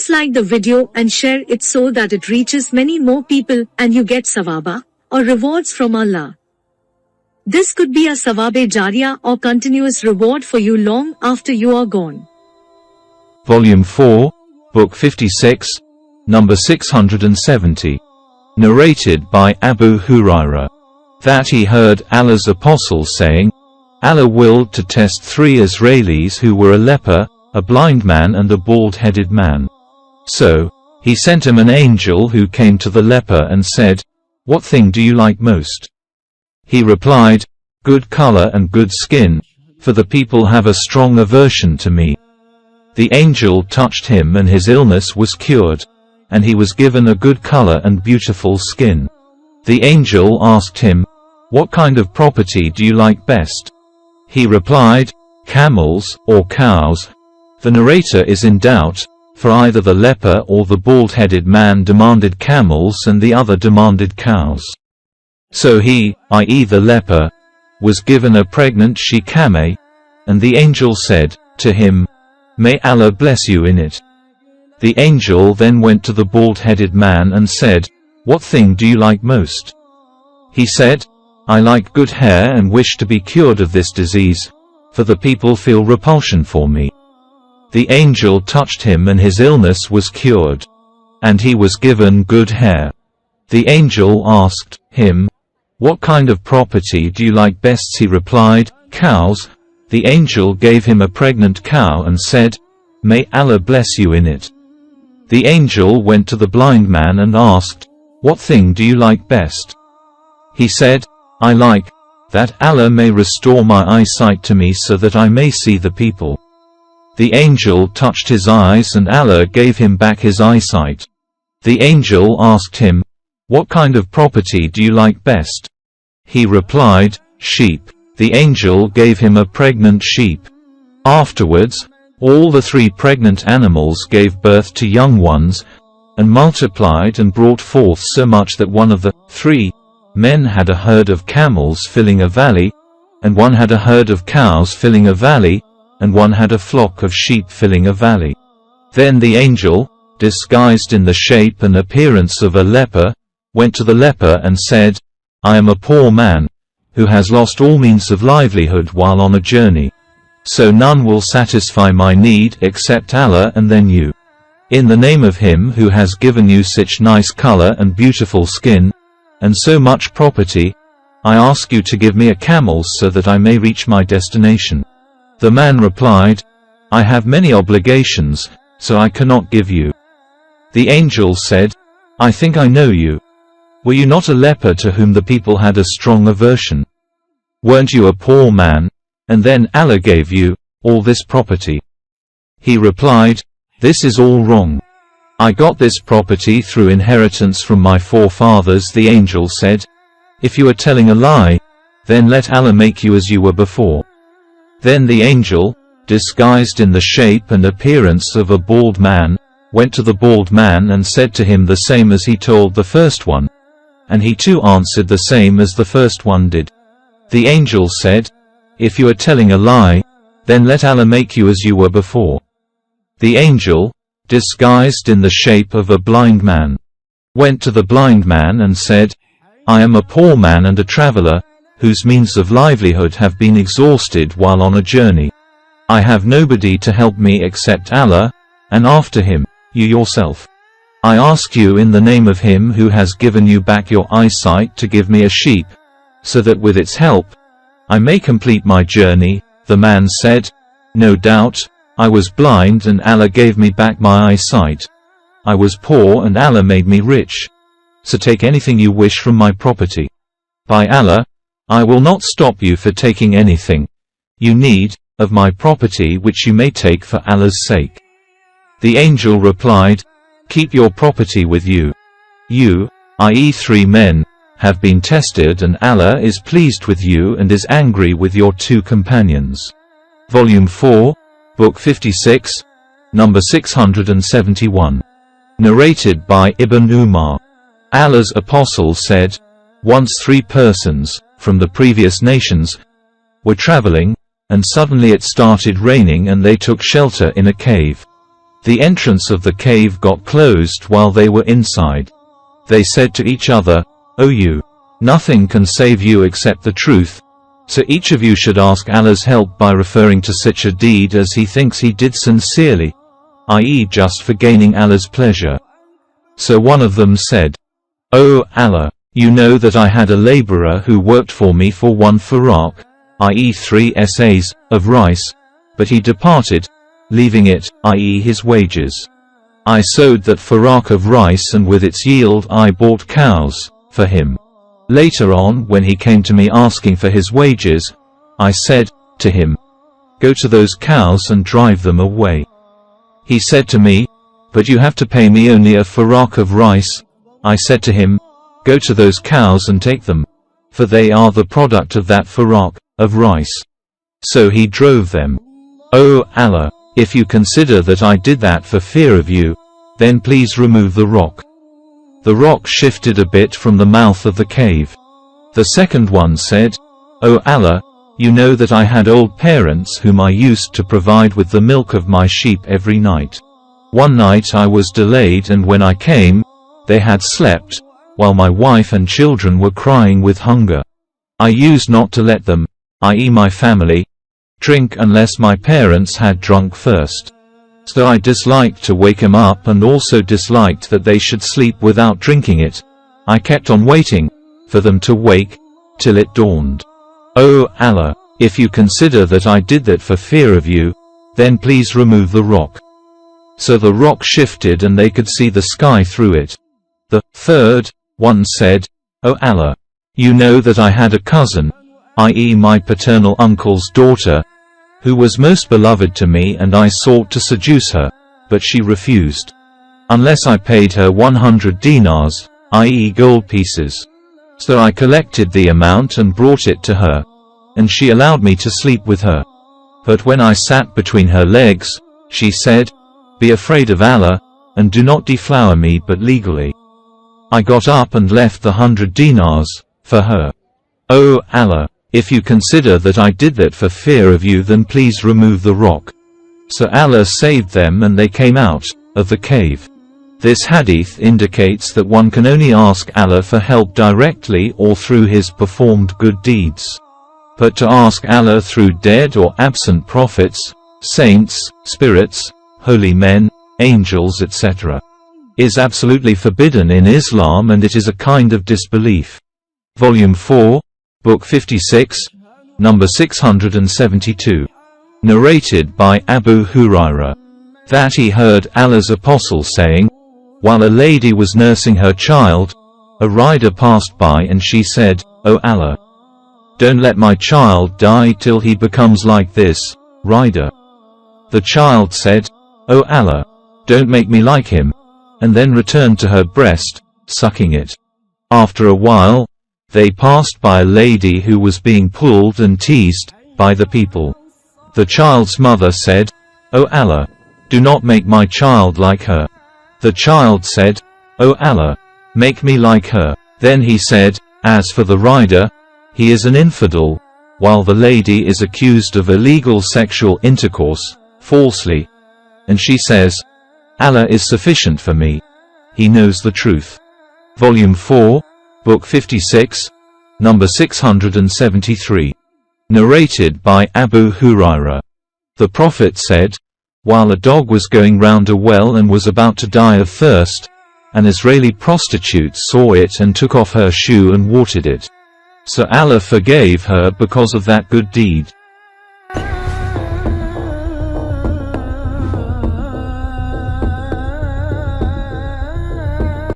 Please like the video and share it so that it reaches many more people and you get sawaba, or rewards from Allah. This could be a sawabe jariyah or continuous reward for you long after you are gone. Volume 4, Book 56, number 670. Narrated by Abu Hurairah, that he heard Allah's apostle saying, Allah willed to test 3 Israelis who were a leper, a blind man and a bald-headed man. So, he sent him an angel who came to the leper and said, "What thing do you like most?" He replied, "Good color and good skin, for the people have a strong aversion to me." The angel touched him and his illness was cured, and he was given a good color and beautiful skin. The angel asked him, "What kind of property do you like best?" He replied, "Camels or cows." The narrator is in doubt, for either the leper or the bald-headed man demanded camels and the other demanded cows. So he, i.e. the leper, was given a pregnant she-camel, and the angel said to him, "May Allah bless you in it." The angel then went to the bald-headed man and said, "What thing do you like most?" He said, "I like good hair and wish to be cured of this disease, for the people feel repulsion for me." The angel touched him and his illness was cured, and he was given good hair. The angel asked him, "What kind of property do you like best?" He replied, "Cows." The angel gave him a pregnant cow and said, "May Allah bless you in it." The angel went to the blind man and asked, "What thing do you like best?" He said, "I like that Allah may restore my eyesight to me so that I may see the people." The angel touched his eyes and Allah gave him back his eyesight. The angel asked him, "What kind of property do you like best?" He replied, "Sheep." The angel gave him a pregnant sheep. Afterwards, all the 3 pregnant animals gave birth to young ones, and multiplied and brought forth so much that one of the 3 men had a herd of camels filling a valley, and one had a herd of cows filling a valley, and one had a flock of sheep filling a valley. Then the angel, disguised in the shape and appearance of a leper, went to the leper and said, "I am a poor man, who has lost all means of livelihood while on a journey. So none will satisfy my need except Allah and then you. In the name of Him who has given you such nice color and beautiful skin, and so much property, I ask you to give me a camel so that I may reach my destination." The man replied, "I have many obligations, so I cannot give you." The angel said, "I think I know you. Were you not a leper to whom the people had a strong aversion? Weren't you a poor man, and then Allah gave you all this property?" He replied, "This is all wrong. I got this property through inheritance from my forefathers." The angel said, "If you are telling a lie, then let Allah make you as you were before." Then the angel, disguised in the shape and appearance of a bald man, went to the bald man and said to him the same as he told the first one, and he too answered the same as the first one did. The angel said, "If you are telling a lie, then let Allah make you as you were before." The angel, disguised in the shape of a blind man, went to the blind man and said, "I am a poor man and a traveler, whose means of livelihood have been exhausted while on a journey. I have nobody to help me except Allah, and after Him, you yourself. I ask you in the name of Him who has given you back your eyesight to give me a sheep, so that with its help, I may complete my journey." The man said, "No doubt, I was blind and Allah gave me back my eyesight. I was poor and Allah made me rich. So take anything you wish from my property. By Allah, I will not stop you for taking anything you need of my property which you may take for Allah's sake." The angel replied, "Keep your property with you. You, i.e. 3 men, have been tested and Allah is pleased with you and is angry with your 2 companions." Volume 4, Book 56, number 671. Narrated by Ibn Umar. Allah's apostle said, "Once 3 persons, from the previous nations, were traveling, and suddenly it started raining and they took shelter in a cave. The entrance of the cave got closed while they were inside. They said to each other, "O you! Nothing can save you except the truth, so each of you should ask Allah's help by referring to such a deed as he thinks he did sincerely, i.e. just for gaining Allah's pleasure." So one of them said, "O Allah, you know that I had a laborer who worked for me for 1 farak, i.e. 3 sas, of rice, but he departed, leaving it, i.e. his wages. I sowed that farak of rice and with its yield I bought cows for him. Later on when he came to me asking for his wages, I said to him, 'Go to those cows and drive them away.' He said to me, 'But you have to pay me only a farak of rice.' I said to him, 'Go to those cows and take them, for they are the product of that farak of rice.' So he drove them. O Allah, if you consider that I did that for fear of you, then please remove the rock." The rock shifted a bit from the mouth of the cave. The second one said, "O Allah, you know that I had old parents whom I used to provide with the milk of my sheep every night. One night I was delayed, and when I came, they had slept, while my wife and children were crying with hunger. I used not to let them, i.e. my family, drink unless my parents had drunk first. So I disliked to wake them up and also disliked that they should sleep without drinking it. I kept on waiting for them to wake, till it dawned. O Allah, if you consider that I did that for fear of you, then please remove the rock." So the rock shifted and they could see the sky through it. The third one said, "O Allah, you know that I had a cousin, i.e. my paternal uncle's daughter, who was most beloved to me, and I sought to seduce her, but she refused, unless I paid her 100 dinars, i.e. gold pieces. So I collected the amount and brought it to her, and she allowed me to sleep with her. But when I sat between her legs, she said, 'Be afraid of Allah, and do not deflower me but legally.' I got up and left the 100 dinars for her. O Allah, if you consider that I did that for fear of you, then please remove the rock." So Allah saved them and they came out of the cave. This hadith indicates that one can only ask Allah for help directly or through his performed good deeds. But to ask Allah through dead or absent prophets, saints, spirits, holy men, angels, etc., is absolutely forbidden in Islam, and it is a kind of disbelief. Volume 4, Book 56, number 672. Narrated by Abu Hurairah, that he heard Allah's apostle saying, while a lady was nursing her child, a rider passed by and she said, "O Allah, don't let my child die till he becomes like this rider." The child said, "O Allah, don't make me like him," and then returned to her breast, sucking it. After a while, they passed by a lady who was being pulled and teased by the people. The child's mother said, "O Allah, do not make my child like her." The child said, "O Allah, make me like her." Then he said, "As for the rider, he is an infidel," while the lady is accused of illegal sexual intercourse, falsely. And she says, "Allah is sufficient for me. He knows the truth." Volume 4, Book 56, number 673. Narrated by Abu Hurairah. The Prophet said, while a dog was going round a well and was about to die of thirst, an Israeli prostitute saw it and took off her shoe and watered it. So Allah forgave her because of that good deed.